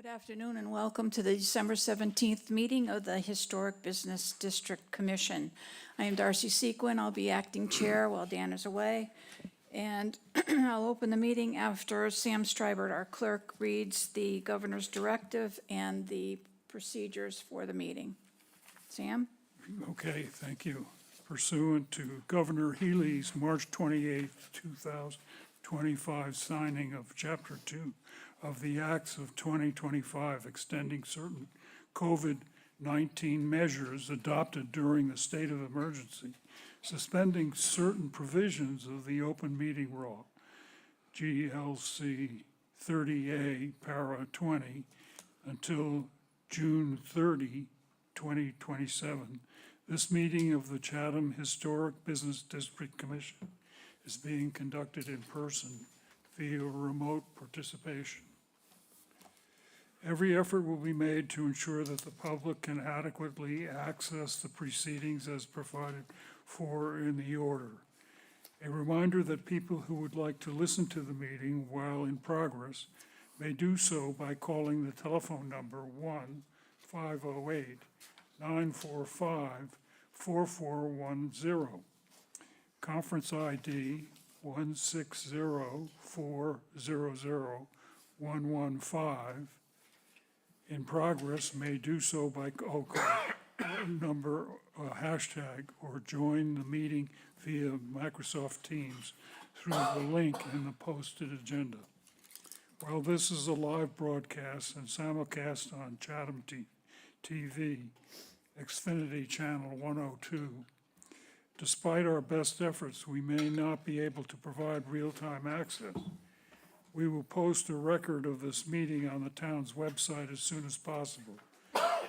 afternoon and welcome to the December 17th meeting of the Historic Business District Commission. I am Darcy Sequin. I'll be acting chair while Dan is away. And I'll open the meeting after Sam Stribert, our clerk, reads the governor's directive and the procedures for the meeting. Sam? Okay, thank you. Pursuant to Governor Healy's March 28, 2025 signing of Chapter 2 of the Acts of 2025 extending certain COVID-19 measures adopted during the state of emergency, suspending certain provisions of the open meeting law, GLC 30A, para 20, until June 30, 2027. This meeting of the Chatham Historic Business District Commission is being conducted in person via remote participation. Every effort will be made to ensure that the public can adequately access the proceedings as provided for in the order. A reminder that people who would like to listen to the meeting while in progress may do so by calling the telephone number 1-508-945-4410. Conference ID 160400115. In progress may do so by number hashtag or join the meeting via Microsoft Teams through the link in the posted agenda. While this is a live broadcast and simulcast on Chatham TV, Xfinity Channel 102, despite our best efforts, we may not be able to provide real-time access. We will post a record of this meeting on the town's website as soon as possible.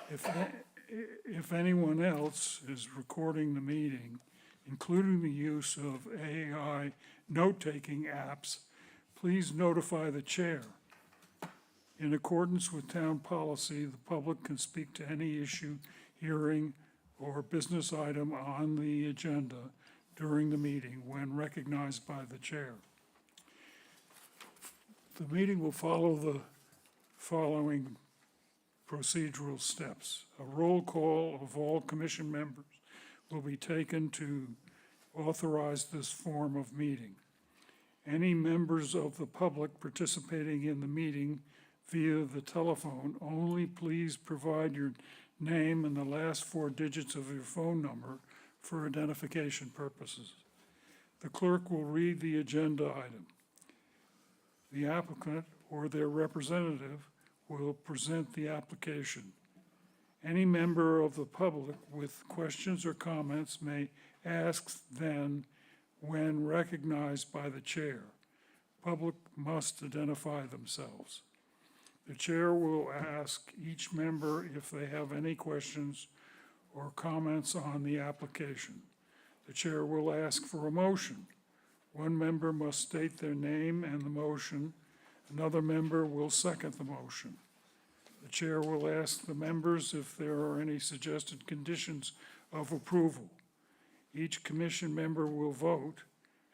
If anyone else is recording the meeting, including the use of AI note-taking apps, please notify the chair. In accordance with town policy, the public can speak to any issue, hearing, or business item on the agenda during the meeting when recognized by the chair. The meeting will follow the following procedural steps. A roll call of all commission members will be taken to authorize this form of meeting. Any members of the public participating in the meeting via the telephone, only please provide your name and the last 4 digits of your phone number for identification purposes. The clerk will read the agenda item. The applicant or their representative will present the application. Any member of the public with questions or comments may ask then when recognized by the chair. Public must identify themselves. The chair will ask each member if they have any questions or comments on the application. The chair will ask for a motion. One member must state their name and the motion. Another member will second the motion. The chair will ask the members if there are any suggested conditions of approval. Each commission member will vote,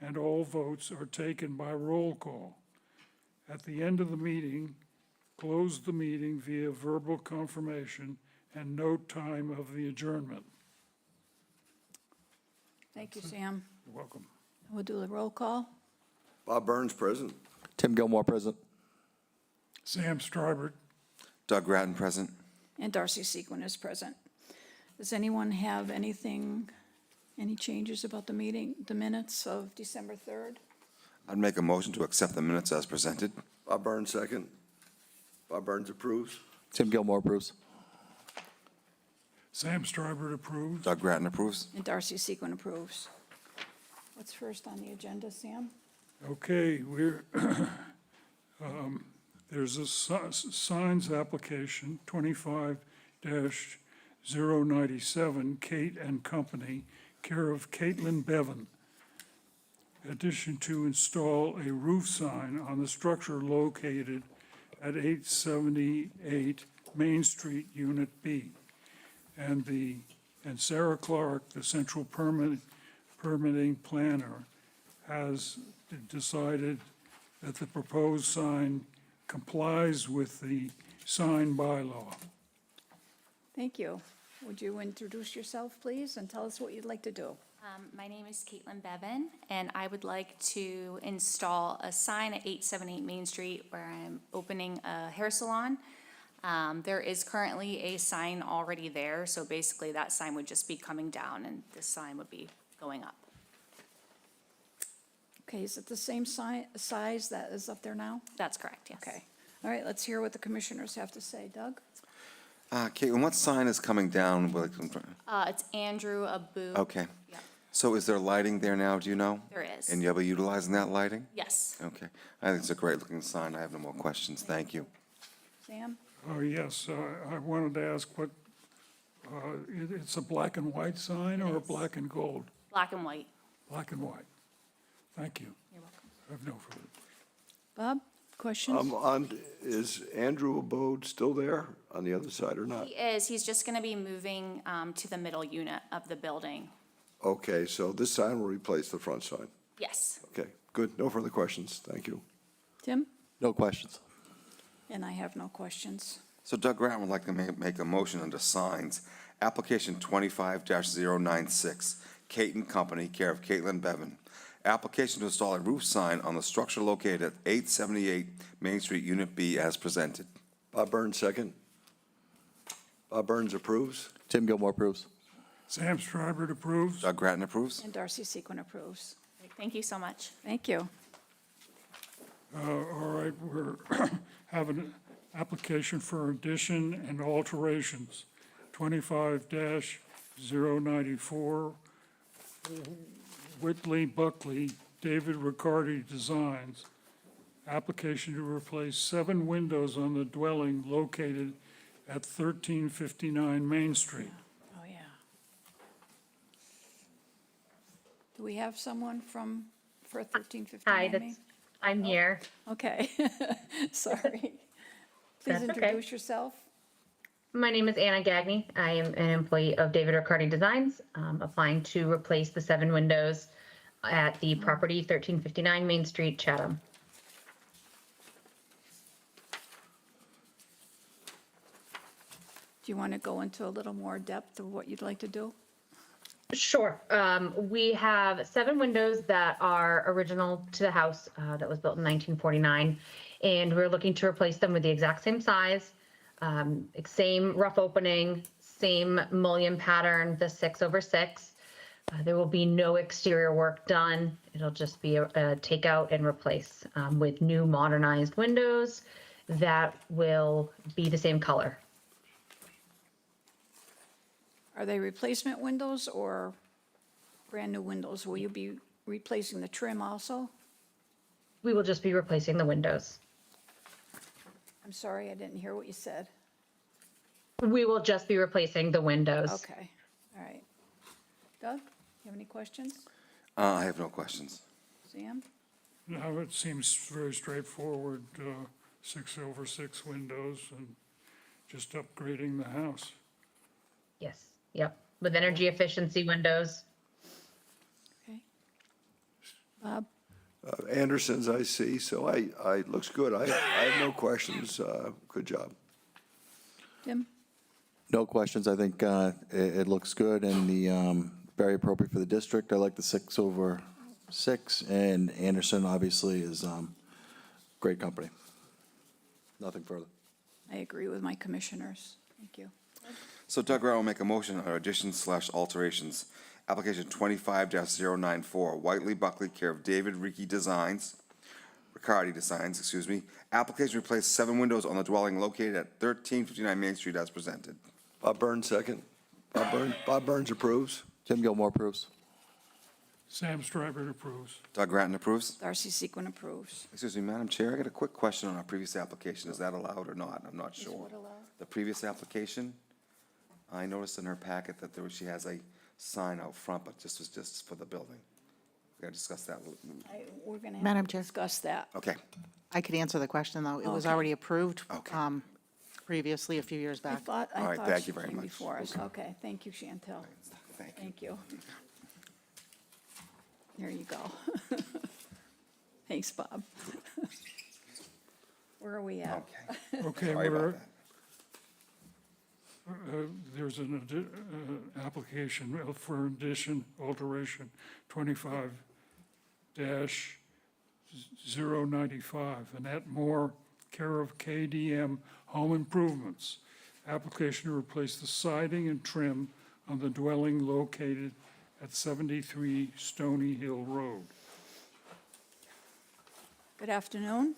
and all votes are taken by roll call. At the end of the meeting, close the meeting via verbal confirmation and note time of the adjournment. Thank you, Sam. You're welcome. We'll do the roll call. Bob Burns, present. Tim Gilmore, present. Sam Stribert. Doug Grattan, present. And Darcy Sequin is present. Does anyone have anything, any changes about the meeting, the minutes of December 3rd? I'd make a motion to accept the minutes as presented. Bob Burns, second. Bob Burns approves. Tim Gilmore approves. Sam Stribert approves. Doug Grattan approves. And Darcy Sequin approves. What's first on the agenda, Sam? Okay, there's a signs application 25-097, Kate and Company, care of Caitlin Bevan. Addition to install a roof sign on the structure located at 878 Main Street, Unit B. And Sarah Clark, the central permitting planner, has decided that the proposed sign complies with the sign bylaw. Thank you. Would you introduce yourself, please, and tell us what you'd like to do? My name is Caitlin Bevan, and I would like to install a sign at 878 Main Street where I'm opening a hair salon. There is currently a sign already there, so basically that sign would just be coming down and this sign would be going up. Okay, is it the same size that is up there now? That's correct, yes. Okay. All right, let's hear what the commissioners have to say. Doug? Caitlin, what sign is coming down? It's Andrew Abu. Okay. Yeah, So is there lighting there now, do you know? there is. And you'll be utilizing that lighting? Yes. Okay. I think it's a great-looking sign. I have no more questions. Thank you. Sam? Oh, yes, I wanted to ask what, it's a black and white sign or a black and gold? Black and white. Black and white. Thank you. You're welcome. I have no further. Bob, questions? Is Andrew Abode still there on the other side or not? He is. He's just going to be moving to the middle unit of the building. Okay, so this sign will replace the front sign. Yes. Okay, good. No further questions. Thank you. Tim? No questions. And I have no questions. So Doug Grant would like to make a motion under signs. Application 25-096, Caton Company, care of Caitlin Bevan. Application to install a roof sign on the structure located at 878 Main Street, Unit B, as presented. Bob Burns, second. Bob Burns approves. Tim Gilmore approves. Sam Stryber approves. Doug Grattan approves. And Darcy Sequin approves. Great. Thank you so much. Thank you. All right, we're having an application for addition and alterations, 25-094, Whitley Buckley, David Riccardi Designs. Application to replace 7 windows on the dwelling located at 1359 Main Street. Oh, yeah. Do we have someone for 1359? Hi, I'm here. Okay, sorry. Please That's okay. introduce yourself. My name is Anna Gagney. I am an employee of David Riccardi Designs, applying to replace the 7 windows at the property 1359 Main Street, Chatham. Do you want to go into a little more depth of what you'd like to do? Sure. We have 7 windows that are original to the house that was built in 1949, and we're looking to replace them with the exact same size, same rough opening, same mullion pattern, the 6/6. There will be no exterior work done. It'll just be a take out and replace with new modernized windows that will be the same color. Are they replacement windows or brand-new windows? Will you be replacing the trim also? We will just be replacing the windows. I'm sorry, I didn't hear what you said. We will just be replacing the windows. Okay, all right. Doug, you have any questions? I have no questions. Sam? Now, it seems very straightforward, 6/6 windows and just upgrading the house. Yes, yep, with energy efficiency windows. Okay. Bob? Anderson's I see, so I looks good. I have no questions. Good job. Tim? No questions. I think it looks good and very appropriate for the district. I like the 6/6, and Anderson obviously is great company. Nothing further. I agree with my commissioners. Thank you. So Doug Grant will make a motion on additions/alterations. Application 25-094, Whiteley Buckley, care of David Riccardi Designs. Application to replace 7 windows on the dwelling located at 1359 Main Street as presented. Bob Burns, second. Bob Burns approves. Tim Gilmore approves. Sam Stryber approves. Doug Grattan approves. Darcy Sequin approves. Excuse me, Madam Chair, I got a quick question on our previous application. Is that allowed or not? I'm not sure. what allowed? The previous application, I noticed in her packet that she has a sign out front, but this was just for the building. We gotta discuss that. We're going to have Madam to Chair. discuss that. Okay, I could answer the question, though. It was Okay. already approved Okay. previously, a few years I back. thought All right, she thank you very came much. before us. Okay, thank you, Chantel. thank you. Thank you. There you go. Thanks, Bob. Where are we at? Okay. Okay, Sorry about we're that. there's an application for addition, alteration 25-095, Annette Moore, care of KDM Home Improvements. Application to replace the siding and trim on the dwelling located at 73 Stony Hill Road. Good afternoon.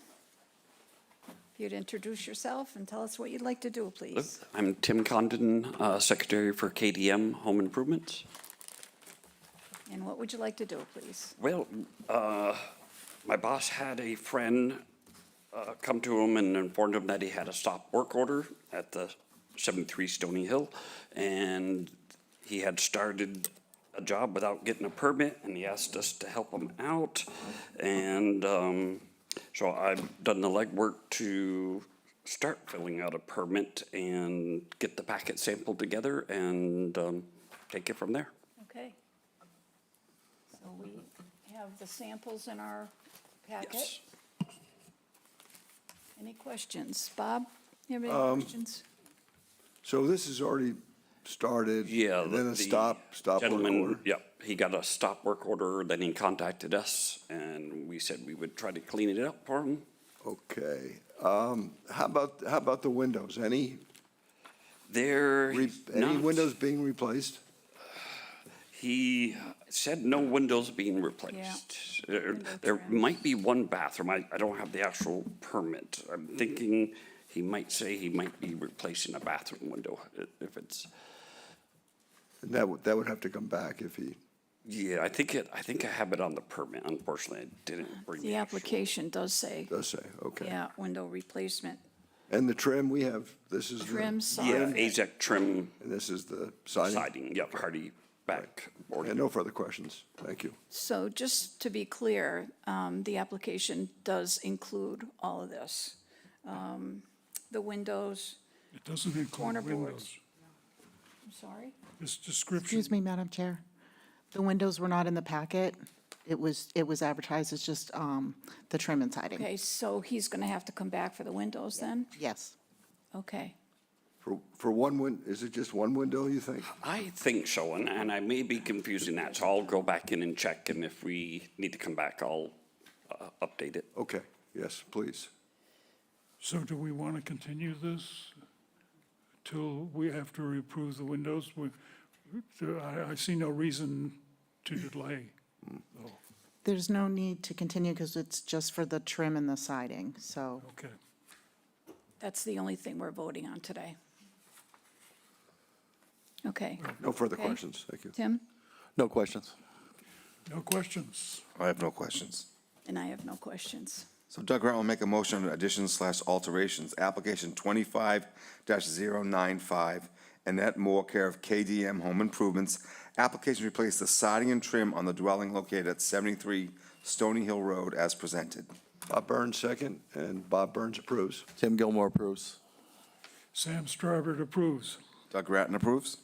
If you'd introduce yourself and tell us what you'd like to do, please. I'm Tim Condon, Secretary for KDM Home Improvements. And what would you like to do, please? Well, my boss had a friend come to him and informed him that he had a stop work order at the 73 Stony Hill, and he had started a job without getting a permit, and he asked us to help him out. And so I've done the legwork to start filling out a permit and get the packet sampled together and take it from there. Okay. So we have the samples in our packet. Yes. Any questions? Bob, you have any questions? So this has already started? Yeah. And then a the stop work gentleman, order? yep, he got a stop work order, then he contacted us, and we said we would try to clean it up for him. Okay. How about the windows? Any Not- windows being replaced? He said no windows being replaced. There trim. might be one bathroom. I don't have the actual permit. I'm thinking he might say he might be replacing a bathroom window if it's, And that would have to come back if he, yeah, I think I have it on the permit. Unfortunately, I didn't bring The the actual. application does say, does say, okay. yeah, window replacement. And the trim, we have, this is the. Trim, Yeah, side. AZEC trim And this is the siding? siding, yep, hardy back board. And no further questions. Thank you. So just to be clear, the application does include all of this. The windows, It doesn't Corner include boards. windows. I'm sorry? This description, Excuse me, Madam Chair. The windows were not in the packet. It was advertised as just the trim and siding. Okay, so he's going to have to come back for the windows then? Yes. Okay. For one is it just one window, you think? I think so, and I may be confusing that, so I'll go back in and check, and if we need to come back, I'll update it. Okay, yes, please. so do we want to continue this till we have to approve the windows? I see no reason to delay. though. There's no need to continue because it's just for the trim and the siding, so. Okay. That's the only thing we're voting on today. Okay. No further Okay. questions. Thank you. Tim? No questions. No questions. I have no questions. And I have no questions. So Doug Grant will make a motion on additions/alterations. Application 25-095, Annette Moore, care of KDM Home Improvements. Application to replace the siding and trim on the dwelling located at 73 Stony Hill Road as presented. Bob Burns, second, and Bob Burns approves. Tim Gilmore approves. Sam Starbird approves. Doug Grattan approves.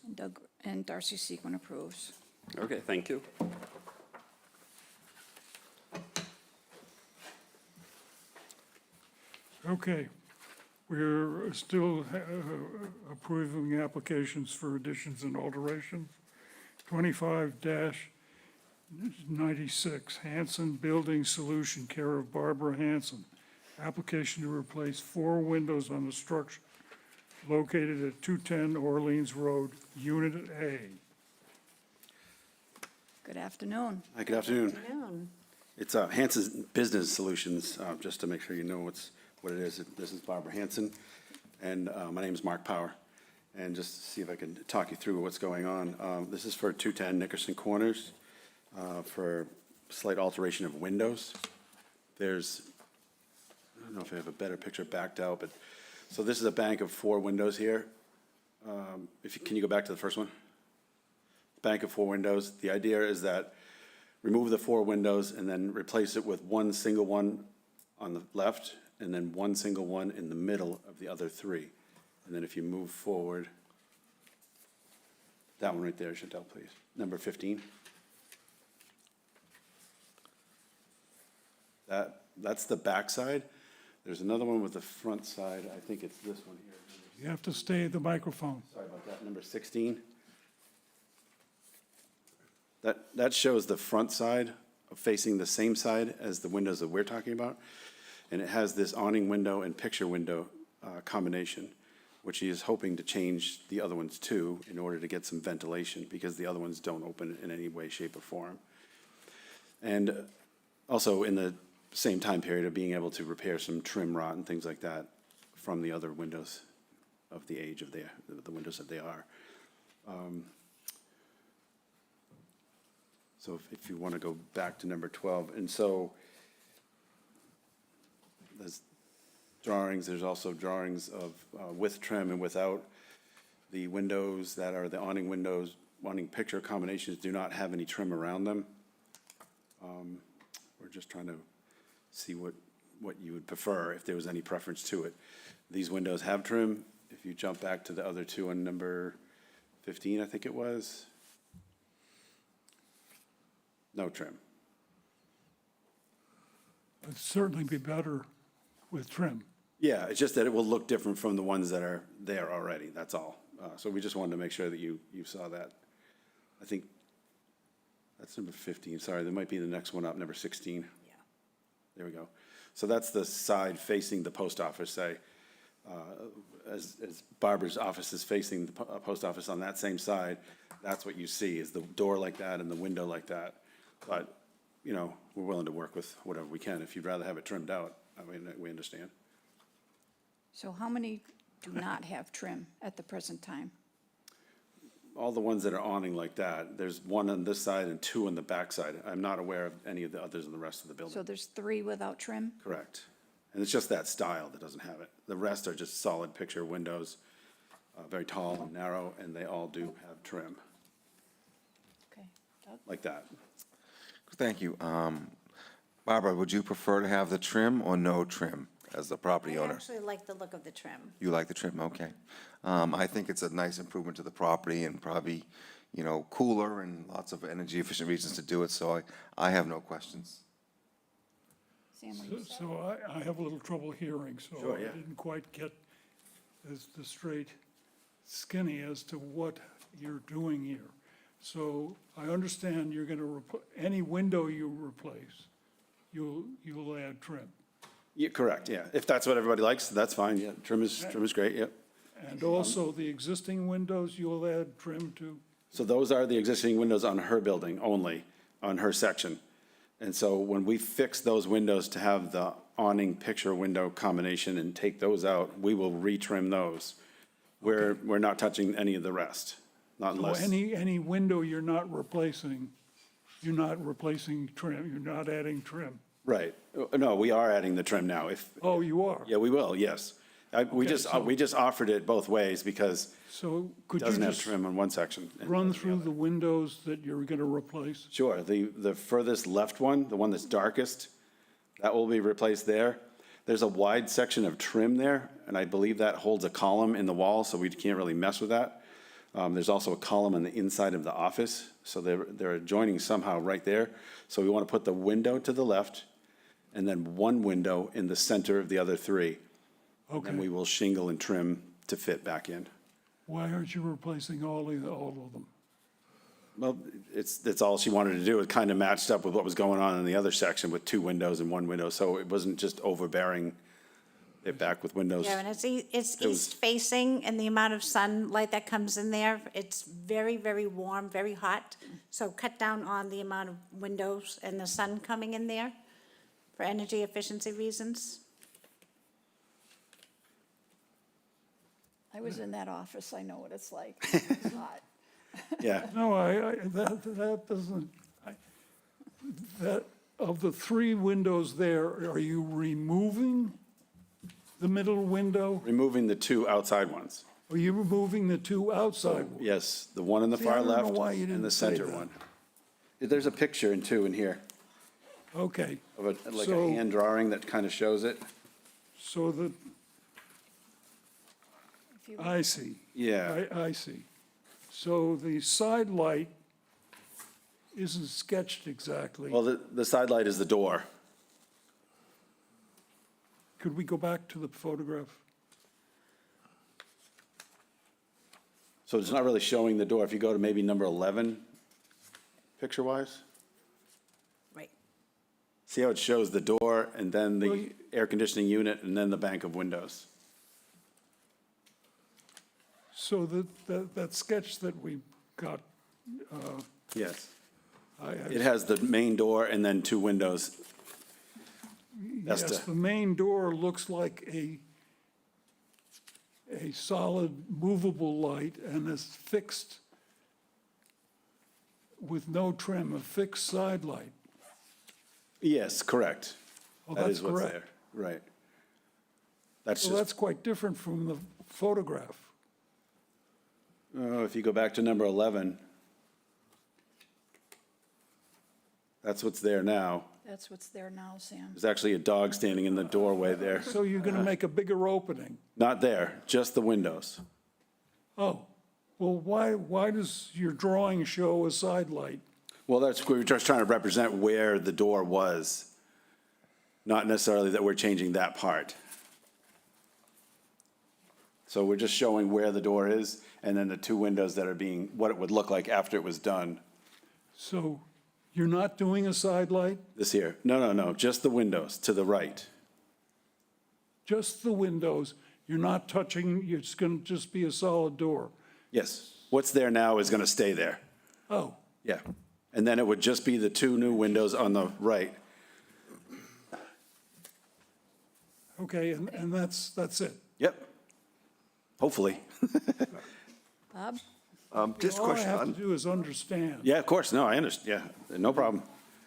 And Darcy Sequin approves. Okay, thank you. Okay, we're still approving applications for additions and alterations. 25-96, Hanson Building Solution, care of Barbara Hanson. Application to replace 4 windows on the structure located at 210 Orleans Road, Unit A. Good afternoon. Hi, good afternoon. It's Hanson's Business Solutions, just to make sure you know what it is. This is Barbara Hanson, and my name is Mark Power. And just to see if I can talk you through what's going on. This is for 210 Nickerson Corners, for slight alteration of windows. There's, I don't know if I have a better picture backed out, but, so this is a bank of 4 windows here. Can you go back to the first one? Bank of 4 windows. The idea is that remove the 4 windows and then replace it with one single one on the left and then one single one in the middle of the other 3. And then if you move forward, that one right there, Chantel, please. Number 15. That's the back side. There's another one with the front side. I think it's this one here, number You have to stay at the microphone. Sorry about that, number 16. That shows the front side facing the same side as the windows that we're talking about. And it has this awning window and picture window combination, which he is hoping to change the other ones to in order to get some ventilation, because the other ones don't open in any way, shape, or form. And also in the same time period of being able to repair some trim rot and things like that from the other windows of the age of the windows that they are. So if you want to go back to number 12, and so there's drawings, there's also drawings of with trim and without. The windows that are the awning windows, awning picture combinations do not have any trim around them. We're just trying to see what you would prefer, if there was any preference to it. These windows have trim. If you jump back to the other two on number 15, I think it was. No trim. It'd certainly be better with trim. Yeah, it's just that it will look different from the ones that are there already, that's all. So we just wanted to make sure that you saw that. I think that's number 15, sorry, there might be the next one up, number 16. Yeah. There we go. So that's the side facing the post office, say. As Barbara's office is facing the post office on that same side, that's what you see, is the door like that and the window like that. But, you know, we're willing to work with whatever we can. If you'd rather have it trimmed out, I mean, we understand. So how many do not have trim at the present time? All the ones that are awning like that, there's one on this side and two on the back side. I'm not aware of any of the others in the rest of the building. So there's 3 without trim? Correct. And it's just that style that doesn't have it. The rest are just solid picture windows, very tall and narrow, and they all do have trim, Okay. Doug? like that. Thank you. Barbara, would you prefer to have the trim or no trim as the property I owner? actually like the look of the trim. You like the trim, okay. I think it's a nice improvement to the property and probably, you know, cooler and lots of energy efficient reasons to do it, so I have no questions. Sam, what do you say? So I have a little trouble hearing, so Sure, I yeah. didn't quite get the straight skinny as to what you're doing here. So I understand you're gonna, any window you replace, you'll add trim. Yeah, correct, yeah. If that's what everybody likes, that's fine, yeah. Trim is great, yep. And also the existing windows, you'll add trim to? So those are the existing windows on her building only, on her section. And so when we fix those windows to have the awning picture window combination and take those out, we will retrim those. We're not touching any of the rest, not So unless. any window you're not replacing trim, you're not adding trim? Right. No, we are adding the trim now. Oh, you are? Yeah, we will, yes. We just offered it both ways because So it could you doesn't have just trim on one section. and run on the through other. the windows that you're gonna replace? Sure, the furthest left one, the one that's darkest, that will be replaced there. There's a wide section of trim there, and I believe that holds a column in the wall, so we can't really mess with that. There's also a column on the inside of the office, so they're adjoining somehow right there. So we want to put the window to the left, and then one window in the center of the other 3. Okay. And we will shingle and trim to fit back in. Why aren't you replacing all of them? Well, that's all she wanted to do. It kind of matched up with what was going on in the other section with 2 windows and 1 window, so it wasn't just overbearing it back with windows. Yeah, and it's was- east facing, and the amount of sunlight that comes in there, it's very, very warm, very hot. So cut down on the amount of windows and the sun coming in there for energy efficiency reasons. I was in that office, I know what it's like. It's hot. Yeah, No, that doesn't, that, of the 3 windows there, are you removing the middle window? removing the 2 outside ones. Are you removing the 2 outside ones? Yes, the one on the See, I far don't know left why you and didn't the say center that. one. There's a picture in 2 in here Okay, of like a So- hand drawing that kind of shows it. so the, If you- I see. Yeah. I see. So the side light isn't sketched exactly. Well, the side light is the door. Could we go back to the photograph? So it's not really showing the door. If you go to maybe number 11, picture-wise, Right. see how it shows the door and then Well, the air conditioning unit and then the bank of windows? So that sketch that we got, Yes. I, It has the main door and then two windows. That's yes, the- the main door looks like a solid movable light and is fixed with no trim, a fixed side light. Yes, correct. Oh, That that's is what's there. correct. Right. That's So just, that's quite different from the photograph. if you go back to number 11, that's what's there now. That's what's there now, Sam. There's actually a dog standing in the doorway there. So you're going to make a bigger opening. Not there, just the windows. Oh, well, why does your drawing show a side light? Well, we were just trying to represent where the door was, not necessarily that we're changing that part. So we're just showing where the door is, and then the two windows that are being, what it would look like after it was done. So you're not doing a side light, This here, no, just the windows to the right. just the windows. You're not touching, it's going to just be a solid door. Yes, what's there now is gonna stay there, Oh, yeah. And then it would just be the two new windows on the right. okay, and that's it. Yep, hopefully. Bob? Just a All I question, have to on, do is understand. Yeah, of course, no, I understand, yeah, no problem.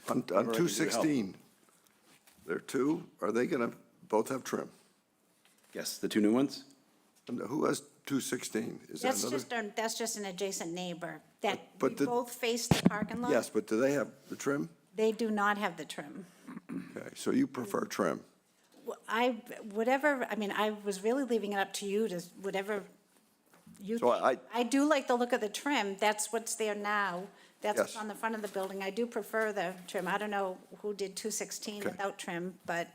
on Whatever I can do to help. 216, there are two, are they gonna both have trim? Yes, the two new ones? And who has 216? Is that another? That's just an adjacent neighbor that But we the- both face the parking lot. Yes, but do they have the trim? They do not have the trim. Okay, so you prefer trim? I was really leaving it up to you to, whatever you So think. I do like the look of the trim. That's what's there now. That's what's Yes. on the front of the building. I do prefer the trim. I don't know who did 216 Okay. without trim, but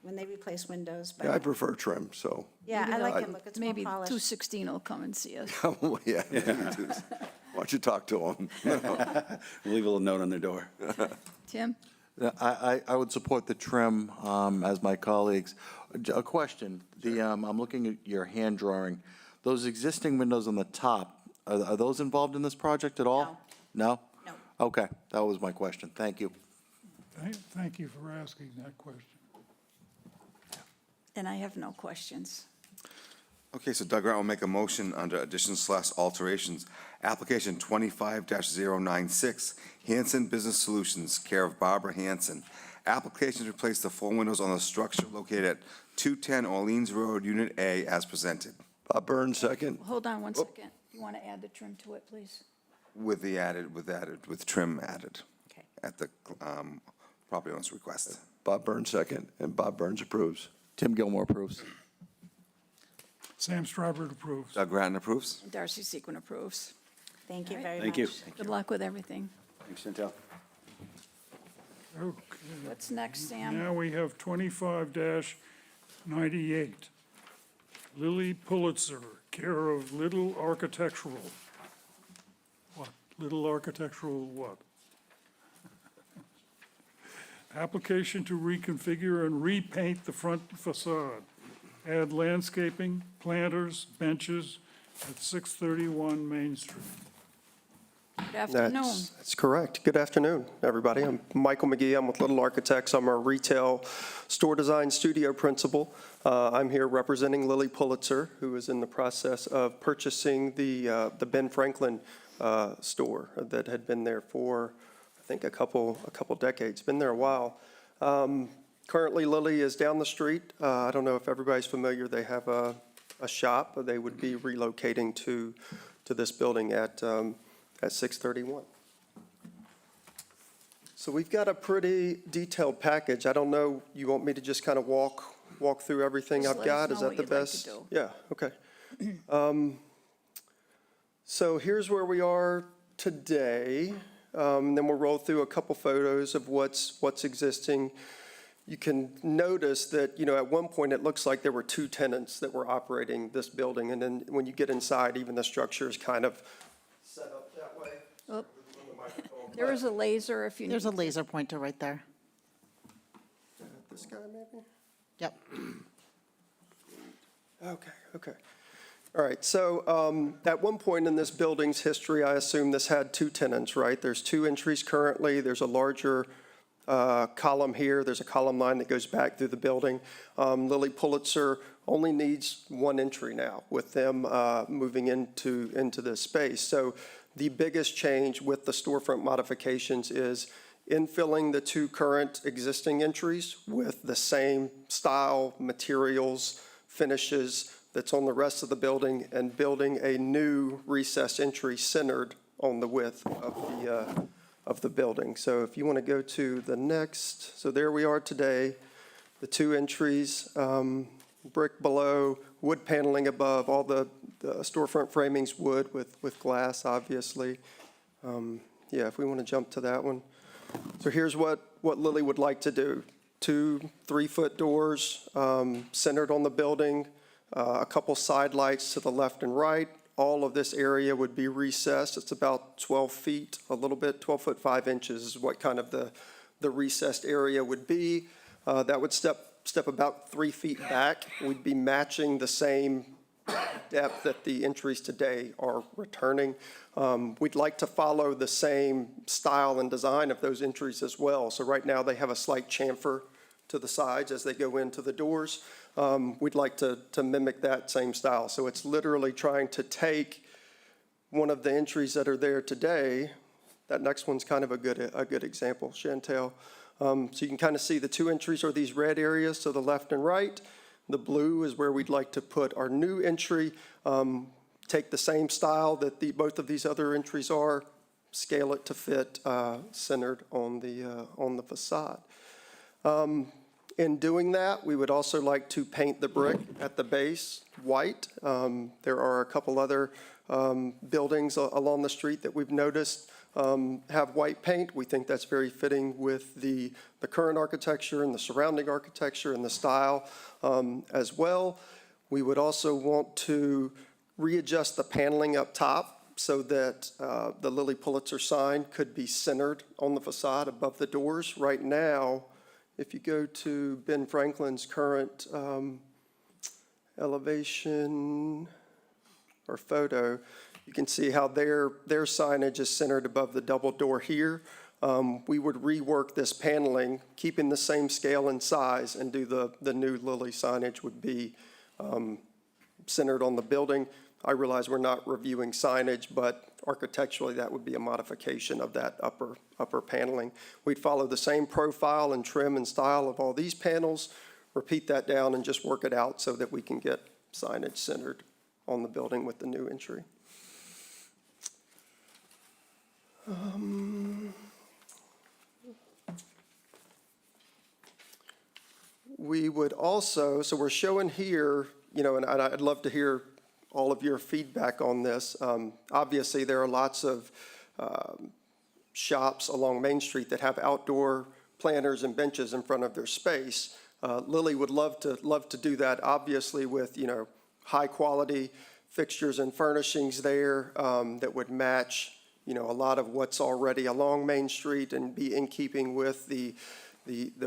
when they replace windows, Yeah, I but, prefer trim, so, yeah, I like the look. It's more Maybe polished. 216 will come and see us. yeah. Why don't you talk to them? We'll leave a little note on their door. Tim? I would support the trim as my colleagues. A question, I'm looking at your hand drawing. Those existing windows on the top, are those involved in this project at all? No? No. Okay, that was my question. Thank you. Thank you for asking that question. And I have no questions. Okay, so Doug Grant will make a motion under additions/alterations. Application 25-096, Hanson Business Solutions, care of Barbara Hanson. Application to replace the four windows on the structure located at 210 Orleans Road, Unit A, as presented, Bob Burns, second. Hold on one second. You want to add the trim to it, please? with trim added Okay. at the property owner's request. Bob Burns, second, and Bob Burns approves. Tim Gilmore approves. Sam Strawbird approves. Doug Grattan approves. And Darcy Sequin approves. Thank you All very Thank much. you. Good luck with everything. Thanks, Chantel. Okay. What's next, Sam? Now we have 25-98. Lily Pulitzer, care of Little Architectural. What? Little Architectural what? Application to reconfigure and repaint the front facade. Add landscaping, planters, benches at 631 Main Street. Good afternoon. That's correct. Good afternoon, everybody. I'm Michael McGee. I'm with Little Architects. I'm a retail store design studio principal. I'm here representing Lily Pulitzer, who is in the process of purchasing the Ben Franklin store that had been there for, I think, a couple decades. Been there a while. Currently, Lily is down the street. I don't know if everybody's familiar. They have a shop. They would be relocating to this building at 631. So we've got a pretty detailed package. I don't know, you want me to just kind of walk through everything Just I've let got? us Is know that what the you'd like to best? do. Yeah, okay. So here's where we are today. Then we'll roll through a couple photos of what's existing. you can notice that, at one point, it looks like there were two tenants that were operating this building. And then when you get inside, even the structure is kind of set up that way. Oh, there is a laser if you need. There's a laser pointer right there. This guy, maybe? Yep. Okay. All right, so at one point in this building's history, I assume this had two tenants, right? There's two entries currently. There's a larger column here. There's a column line that goes back through the building. Lilly Pulitzer only needs one entry now with them moving into this space. So the biggest change with the storefront modifications is infilling the two current existing entries with the same style, materials, finishes that's on the rest of the building, and building a new recessed entry centered on the width of the building. So if you want to go to the next, so there we are today, the two entries, brick below, wood paneling above, all the storefront framings wood with glass, obviously. Yeah, if we want to jump to that one. So here's what Lilly would like to do. 2 3-foot doors centered on the building, a couple side lights to the left and right. All of this area would be recessed. It's about 12 feet, a little bit, 12 foot 5 inches is what kind of the recessed area would be. That would step about 3 feet back. We'd be matching the same depth that the entries today are returning. We'd like to follow the same style and design of those entries as well. So right now they have a slight chamfer to the sides as they go into the doors. We'd like to mimic that same style. So it's literally trying to take one of the entries that are there today. That next one's kind of a good example, Chantel. So you can kind of see the two entries are these red areas to the left and right. The blue is where we'd like to put our new entry, take the same style that both of these other entries are, scale it to fit centered on the facade. In doing that, we would also like to paint the brick at the base white. There are a couple other buildings along the street that we've noticed have white paint. We think that's very fitting with the current architecture and the surrounding architecture and the style as well. We would also want to readjust the paneling up top so that the Lilly Pulitzer sign could be centered on the facade above the doors. Right now, if you go to Ben Franklin's current elevation or photo, you can see how their signage is centered above the double door here. We would rework this paneling, keeping the same scale and size, and do the new Lilly signage would be centered on the building. I realize we're not reviewing signage, but architecturally that would be a modification of that upper paneling. We'd follow the same profile and trim and style of all these panels, repeat that down and just work it out so that we can get signage centered on the building with the new entry. We would also, so we're showing here, and I'd love to hear all of your feedback on this. Obviously, there are lots of shops along Main Street that have outdoor planters and benches in front of their space. Lilly would love to do that, obviously, with high quality fixtures and furnishings there that would match a lot of what's already along Main Street and be in keeping with the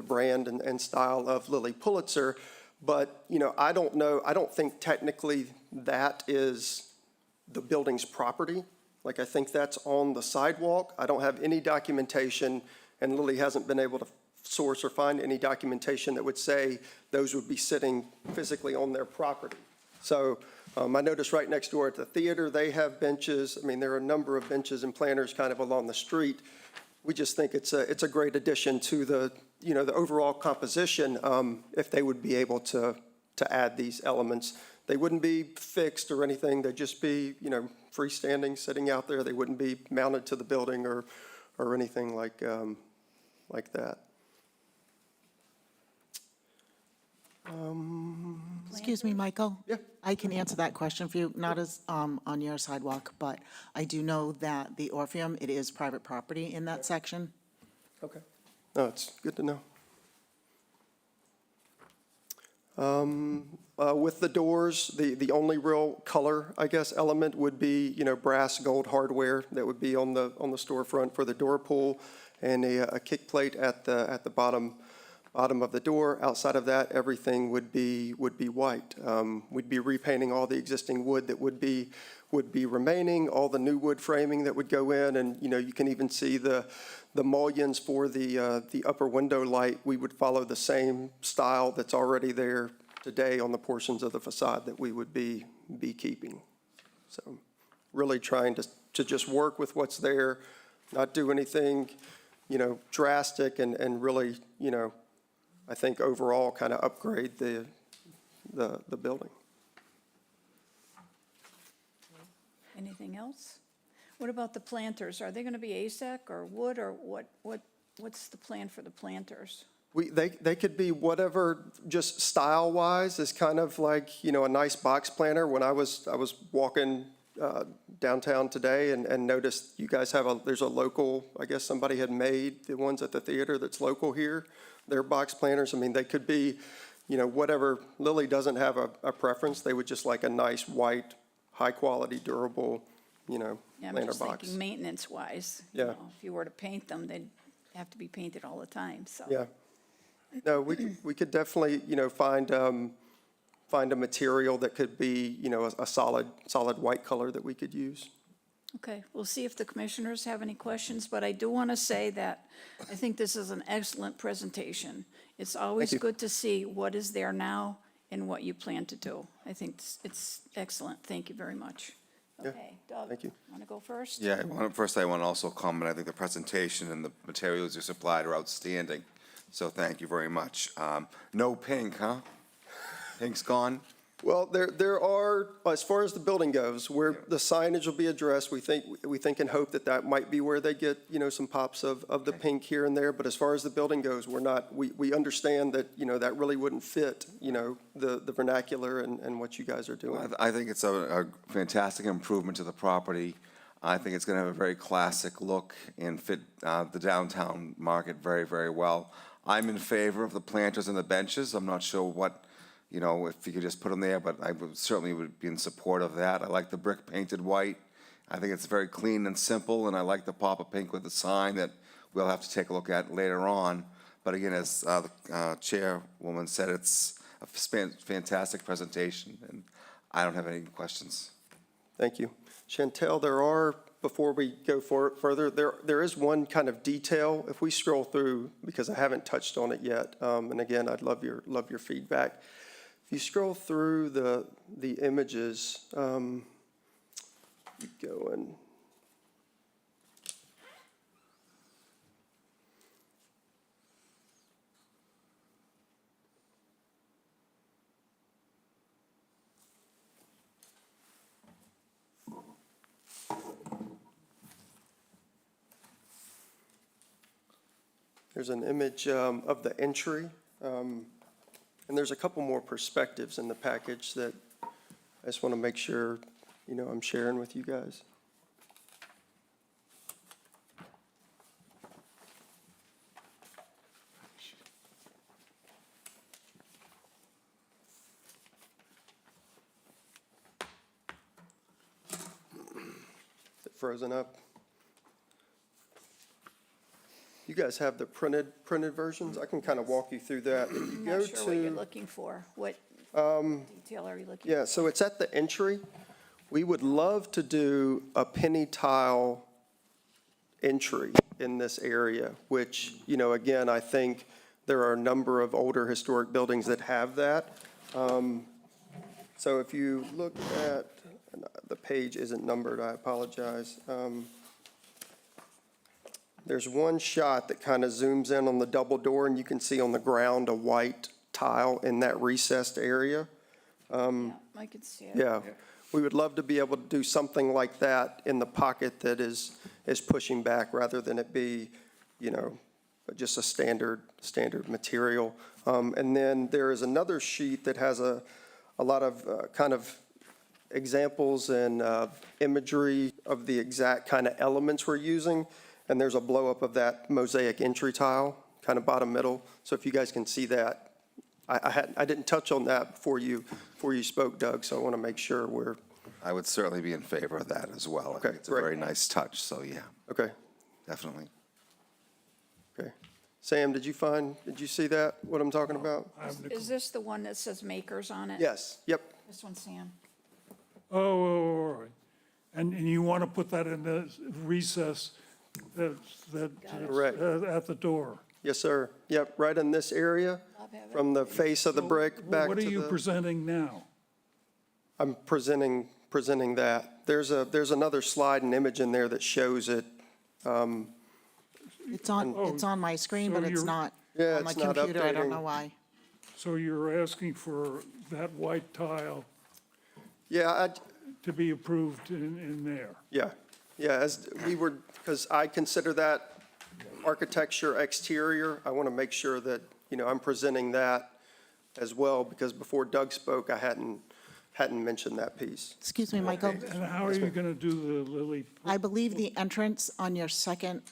brand and style of Lilly Pulitzer. But, I don't think technically that is the building's property. Like, I think that's on the sidewalk. I don't have any documentation, and Lilly hasn't been able to source or find any documentation that would say those would be sitting physically on their property. So I noticed right next door at the theater, they have benches. I mean, there are a number of benches and planters kind of along the street. We just think it's a great addition to the overall composition if they would be able to add these elements. They wouldn't be fixed or anything. They'd just be, freestanding, sitting out there. They wouldn't be mounted to the building or anything like that. Excuse me, Michael? Yeah. I can answer that question for you, not as on your sidewalk, but I do know that the Orpheum, it is private property in that section. Okay. No, it's good to know. With the doors, the only real color, I guess, element would be, brass gold hardware that would be on the storefront for the door pull, and a kick plate at the bottom of the door. Outside of that, everything would be white. We'd be repainting all the existing wood that would be remaining, all the new wood framing that would go in, and, you can even see the mullions for the upper window light. We would follow the same style that's already there today on the portions of the facade that we would be keeping. So really trying to just work with what's there, not do anything, drastic, and really, I think overall kind of upgrade the building. Anything else? What about the planters? Are they going to be ASAC or wood, or what's the plan for the planters? They could be whatever, just style-wise, is kind of like, a nice box planter. When I was walking downtown today and noticed you guys there's a local, I guess somebody had made the ones at the theater that's local here. They're box planters. I mean, they could be, whatever. Lily doesn't have a preference. They would just like a nice white, high-quality, durable, Yeah, I'm planter just box. thinking maintenance-wise. Yeah. If you were to paint them, they'd have to be painted all the time, so. Yeah. No, we could definitely, find a material that could be, a solid white color that we could use. Okay, we'll see if the commissioners have any questions, but I do want to say that I think this is an excellent presentation. It's always you. good to see what is there now and what you plan to do. I think it's excellent. Thank you very much. Yeah, Okay, Doug, thank you. want to go first? Yeah, first I want to also comment, I think the presentation and the materials you supplied are outstanding, so thank you very much. No pink, huh? Pink's gone? Well, there are, as far as the building goes, where the signage will be addressed, we think and hope that might be where they get, some pops of the pink here and there. But as far as the building goes, we understand that, that really wouldn't fit, the vernacular and what you guys are doing. I think it's a fantastic improvement to the property. I think it's going to have a very classic look and fit the downtown market very, very well. I'm in favor of the planters and the benches. I'm not sure what, if you could just put them there, but I certainly would be in support of that. I like the brick painted white. I think it's very clean and simple, and I like the pop of pink with the sign that we'll have to take a look at later on. But again, as the chairwoman said, it's a fantastic presentation, and I don't have any questions. Thank you. Chantel, before we go further, there is one kind of detail, if we scroll through, because I haven't touched on it yet, and again, I'd love your feedback. If you scroll through the images, go and there's an image of the entry. And there's a couple more perspectives in the package that I just want to make sure, I'm sharing with you guys. Is it frozen up? You guys have the printed versions? I can kind of walk you through that. If you I'm go not sure what you're to, looking for. What detail are you looking for? yeah, so it's at the entry. We would love to do a penny tile entry in this area, which, again, I think there are a number of older historic buildings that have that. So if you look at, the page isn't numbered, I apologize. There's one shot that kind of zooms in on the double door, and you can see on the ground a white tile in that recessed area. Yeah, I could see it. Yeah, we would love to be able to do something like that in the pocket that is pushing back, rather than it be, just a standard material. And then there is another sheet that has a lot of kind of examples and imagery of the exact kind of elements we're using. And there's a blow up of that mosaic entry tile, kind of bottom middle. So if you guys can see that, I didn't touch on that before you spoke, Doug, so I want to make sure we're, I would certainly be in favor of that as well. I think Okay, it's a great. very nice touch, so yeah, okay, definitely. okay. Sam, did you see that, what I'm talking about? Is this the one that says makers on it? Yes, yep, This one, Sam? Oh, all right. And you want to put that in the recess Correct. at the door? yes, sir. Yep, right in this area, from the face of the brick back to What are you the, presenting now? I'm presenting that. There's another slide and image in there that shows it. It's on my screen, so but it's you're- not Yeah, on my it's not computer. I don't updating. know why. So you're asking for that white tile Yeah, to be approved in there? yeah, as we were, because I consider that architecture exterior. I want to make sure that, I'm presenting that as well, because before Doug spoke, I hadn't mentioned that piece. Excuse me, Michael. And how are you going to do the lily? I believe the entrance on your second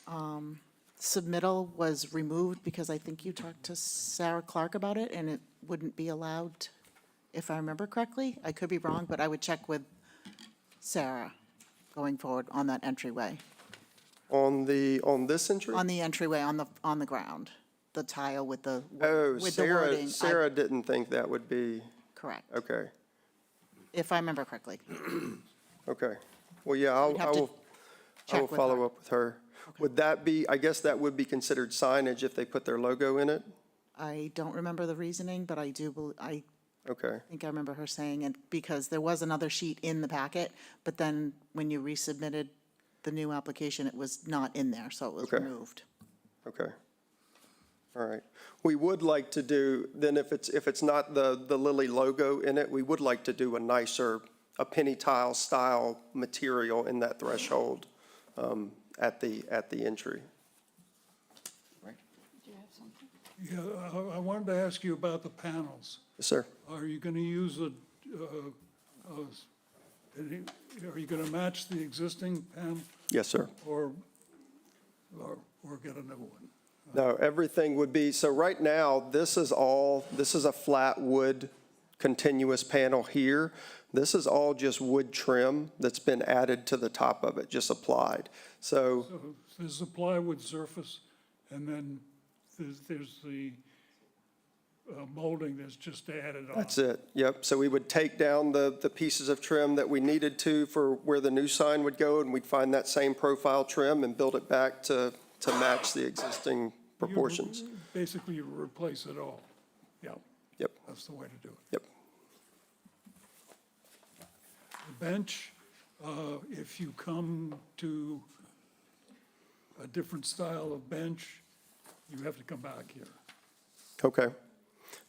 submittal was removed because I think you talked to Sarah Clark about it, and it wouldn't be allowed, if I remember correctly. I could be wrong, but I would check with Sarah going forward on that entryway. On this entry? On the entryway, on the ground, the tile with the, Oh, with the wording. Sarah didn't think that would be, Correct, okay, if I remember correctly. okay. Well, yeah, We'd I have to will check with follow her. up with her. Would that be, I guess that would be considered signage if they put their logo in it? I don't remember the reasoning, but I do, I Okay, think I remember her saying it, because there was another sheet in the packet, but then when you resubmitted the new application, it was not in there, so it was Okay. removed. okay. All right. We would like to do, then if it's not the Lilly logo in it, we would like to do a nicer, a penny tile style material in that threshold at the entry. Yeah, I wanted to ask you about the panels. Yes, sir. Are you going to use are you going to match the existing panel Yes, sir. or get a new one? No, everything would be, so right now, this is a flat wood continuous panel here. This is all just wood trim that's been added to the top of it, just applied. So, So there's a plywood surface, and then there's the molding that's just added on. that's it, yep. So we would take down the pieces of trim that we needed to for where the new sign would go, and we'd find that same profile trim and build it back to match the existing proportions. Basically, you replace it all. Yeah, Yep, that's the way to do it. yep. The bench, if you come to a different style of bench, you have to come back here. Okay.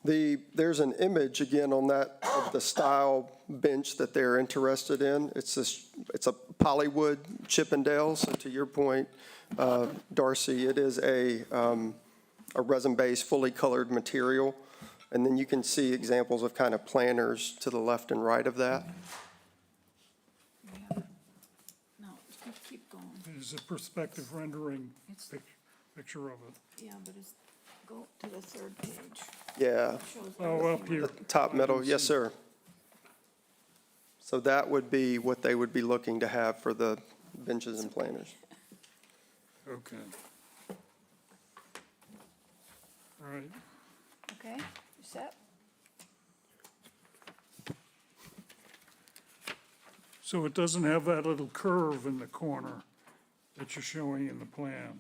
There's an image again on that, of the style bench that they're interested in. It's a polywood Chippendale, so to your point, Darcy, it is a resin-based, fully colored material. And then you can see examples of kind of planters to the left and right of that. No, keep going. There's a perspective rendering picture of it. Yeah, but go to the third page. Yeah, Shows Oh, up here. top middle, yes, sir. So that would be what they would be looking to have for the benches and planters. Okay. All right. Okay, you set? So it doesn't have that little curve in the corner that you're showing in the plan?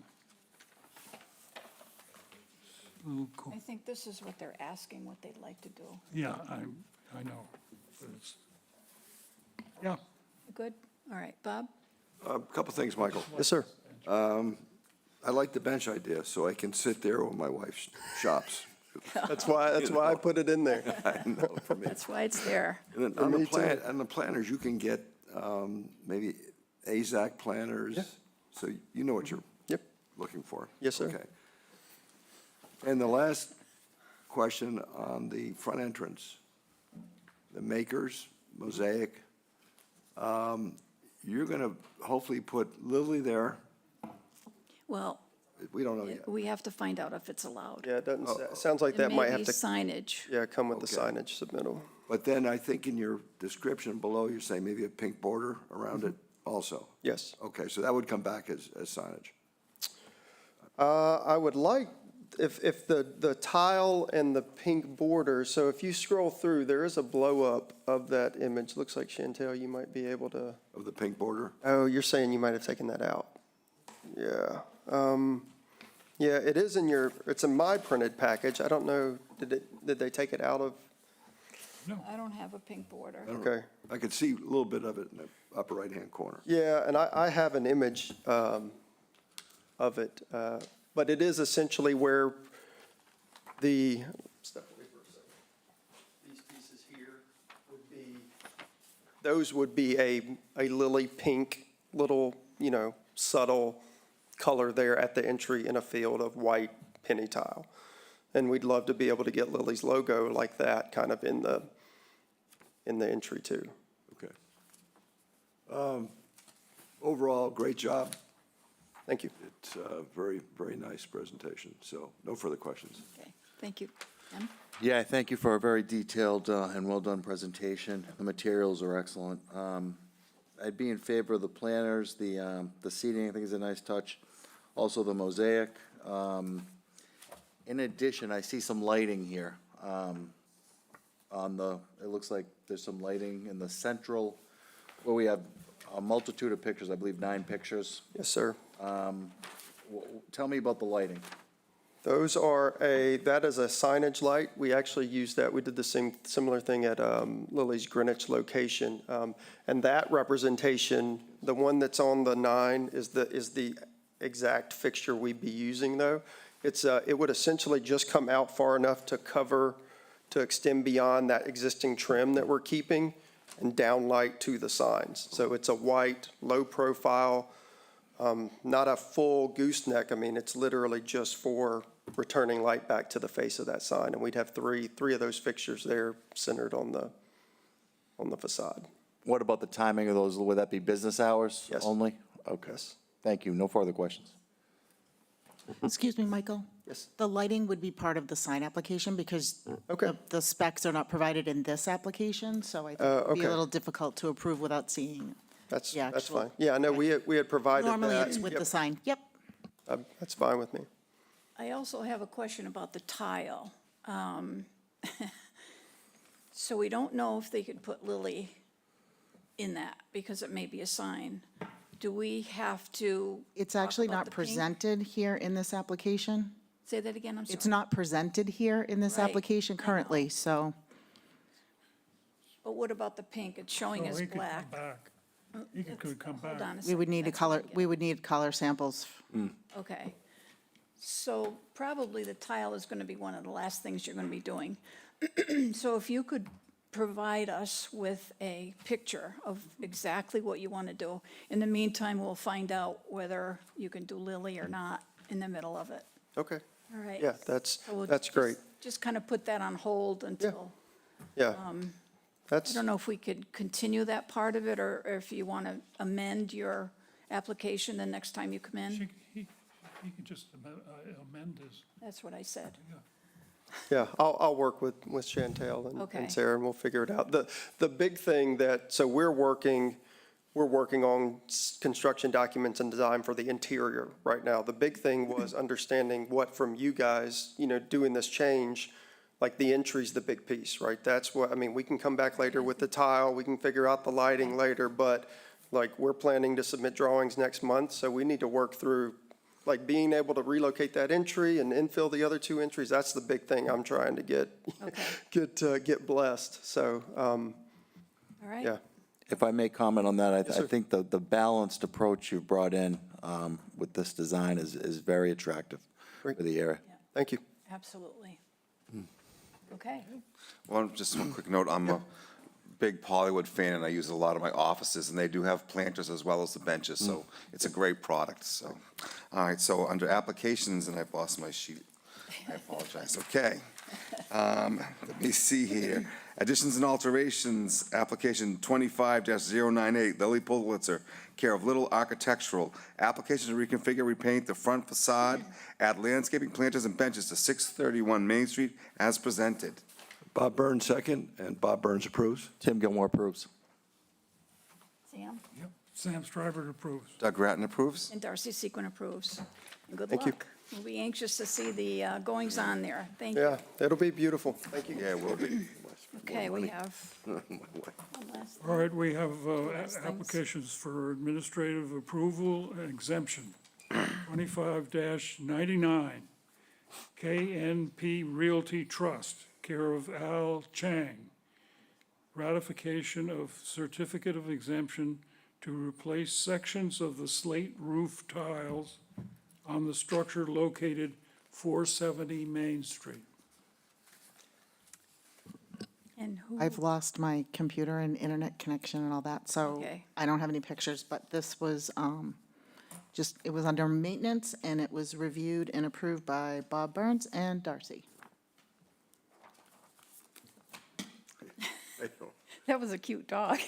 Little co- I think this is what they're asking, what they'd like to do. Yeah, I know. But it's, yeah, Good? All right, Bob? A couple things, Michael. Yes, sir. I like the bench idea, so I can sit there when my wife shops. That's why I put it in there. I know, for me. That's why it's there. And then on the planners, you can get maybe AZAC planners, so you know what you're Yep. looking for. Yes, sir. Okay. And the last question on the front entrance, the makers, mosaic, you're going to hopefully put Lily there. Well, We don't know yet. We have to find out if it's allowed. Yeah, it doesn't, sounds like that And might maybe have to, signage. yeah, come with the Okay. signage submittal. But then I think in your description below, you're saying maybe a pink border around it also. Yes. Okay, so that would come back as signage. I would like, if the tile and the pink border, so if you scroll through, there is a blow-up of that image. Looks like Chantel, you might be able to, Of the pink border? oh, you're saying you might have taken that out. Yeah. Yeah, it is in your, it's in my printed package. I don't know, did they take it out of? I don't have a pink border. Okay. I could see a little bit of it in the upper right-hand corner. Yeah, and I have an image of it, but it is essentially where the, step away for a second. These pieces here would be, those would be a lily pink, little, subtle color there at the entry in a field of white penny tile. And we'd love to be able to get Lily's logo like that kind of in the entry too. Okay. Overall, great job. Thank you. It's a very, very nice presentation, so no further questions. Okay, thank you. Em? Yeah, thank you for a very detailed and well-done presentation. The materials are excellent. I'd be in favor of the planters, the seating, I think is a nice touch. Also the mosaic. In addition, I see some lighting here. It looks like there's some lighting in the central, where we have a multitude of pictures, I believe 9 pictures. Yes, sir. Tell me about the lighting. Those are that is a signage light. We actually used that. We did the same, similar thing at Lily's Greenwich location. And that representation, the one that's on the 9 is the exact fixture we'd be using though. It would essentially just come out far enough to extend beyond that existing trim that we're keeping and downlight to the signs. So it's a white, low profile, not a full gooseneck. I mean, it's literally just for returning light back to the face of that sign. And we'd have three of those fixtures there centered on the facade. What about the timing of those? Would that be business hours Yes. only? Okay. Yes. Thank you. No further questions. Excuse me, Michael? Yes. The lighting would be part of the sign application because Okay. the specs are not provided in this application, so I think it would be okay. a little difficult to approve without seeing. That's the fine. actual- Yeah, I know we had provided that. Normally, it's with Yep. the sign. Yep. That's fine with me. I also have a question about the tile. So we don't know if they could put Lily in that because it may be a sign. Do we have to? It's talk actually about not the pink? presented here in this application. Say that again, I'm sorry. It's not presented here in this Right, application I know. currently, so. But what about the pink? It's showing So as he could come black. back. He could come Hold back. on a We second. would need a that's what color, I'm getting. we would need color samples. Okay. So probably the tile is going to be one of the last things you're going to be doing. So if you could provide us with a picture of exactly what you want to do. In the meantime, we'll find out whether you can do Lily or not in the middle of it. Okay. All right? Yeah, that's So we'll great. Just kind of put that on hold until, Yeah. I That's, don't know if we could continue that part of it or if you want to amend your application the next time you come in. He could just amend his. That's what I said. yeah, I'll work with Chantel Okay. and Sarah, and we'll figure it out. The big thing so we're working on construction documents and design for the interior right now. The big thing was understanding what from you guys, doing this change, like the entry's the big piece, right? That's what, I mean, we can come back later with the tile, we can figure out the lighting later, but like, we're planning to submit drawings next month, so we need to work through, like, being able to relocate that entry and infill the other 2 entries. That's the big thing I'm trying to get, Okay. get blessed, so, All right? yeah. If I may comment on that, I sir. think the balanced approach you've brought in with this design is very attractive for Great. the area. Thank you. Absolutely. Okay. Just one quick note, I'm a big Hollywood fan, and I use it a lot of my offices, and they do have planters as well as the benches, so it's a great product, so. All right, so under applications, and I've lost my sheet, I apologize, okay. Let me see here. Additions and alterations, application 25-098, Lily Pulitzer, care of Little Architectural. Application to reconfigure, repaint the front facade, add landscaping, planters, and benches to 631 Main Street as presented. Bob Burns, second, and Bob Burns approves. Tim Gilmore approves. Sam? Yep. Sam Stryber approves. Doug Grattan approves. And Darcy Sequin approves. And good Thank you. luck. We'll be anxious to see the goings-on there. Thank you. Yeah, it'll be beautiful. Thank you. Yeah, it will be. Okay, we have one last All right, we have Last things. applications for administrative approval and exemption. 25-99, KNP Realty Trust, care of Al Chang. Ratification of certificate of exemption to replace sections of the slate roof tiles on the structure located 470 Main Street. And who? I've lost my computer and internet connection and all that, so Okay. I don't have any pictures, but this was it was under maintenance, and it was reviewed and approved by Bob Burns and Darcy. That was a cute dog.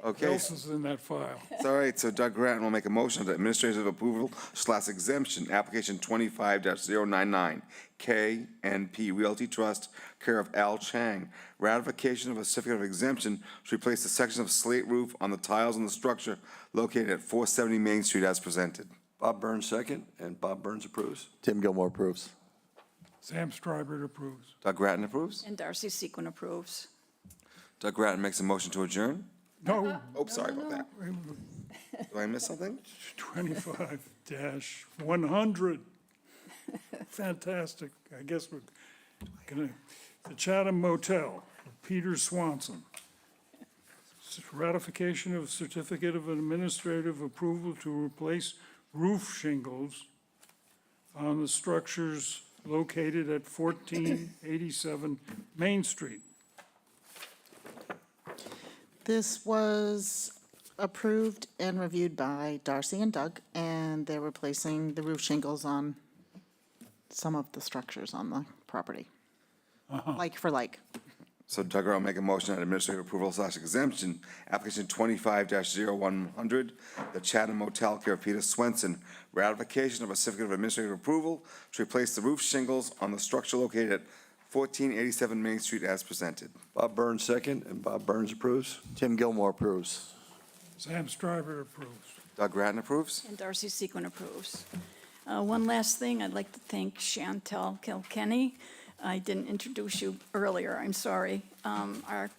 What Okay, else is in that file? it's all right, so Doug Grattan will make a motion to administrative approval / exemption, application 25-099, KNP Realty Trust, care of Al Chang. Ratification of a certificate of exemption to replace the section of slate roof on the tiles on the structure located at 470 Main Street as presented. Bob Burns, second, and Bob Burns approves. Tim Gilmore approves. Sam Stryber approves. Doug Grattan approves. And Darcy Sequin approves. Doug Grattan makes a motion to adjourn. No, Oh, sorry about that. Did I miss something? 25-100. Fantastic. I guess we're gonna, the Chatham Motel, Peter Swanson. Ratification of certificate of administrative approval to replace roof shingles on the structures located at 1487 Main Street. This was approved and reviewed by Darcy and Doug, and they're replacing the roof shingles on some of the structures on the property. Like for like. So Doug will make a motion on administrative approval / exemption, application 25-0100, the Chatham Motel, care of Peter Swenson. Ratification of a certificate of administrative approval to replace the roof shingles on the structure located at 1487 Main Street as presented. Bob Burns, second, and Bob Burns approves. Tim Gilmore approves. Sam Stryber approves. Doug Grattan approves. And Darcy Sequin approves. One last thing, I'd like to thank Chantel Kilkenny. I didn't introduce you earlier, I'm sorry. Our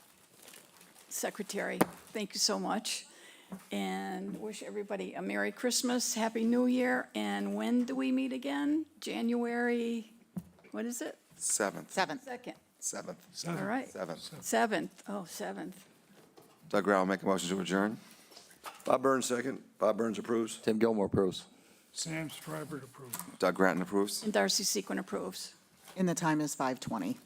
secretary, thank you so much. And wish everybody a Merry Christmas, Happy New Year. And when do we meet again? January, what is it? 7th. 7th. 2nd. 7th. All right. 7th. 7th, oh, 7th. Doug Grattan will make a motion to adjourn. Bob Burns, second. Bob Burns approves. Tim Gilmore approves. Sam Stryber approves. Doug Grattan approves. And Darcy Sequin approves. And the time is 5:20.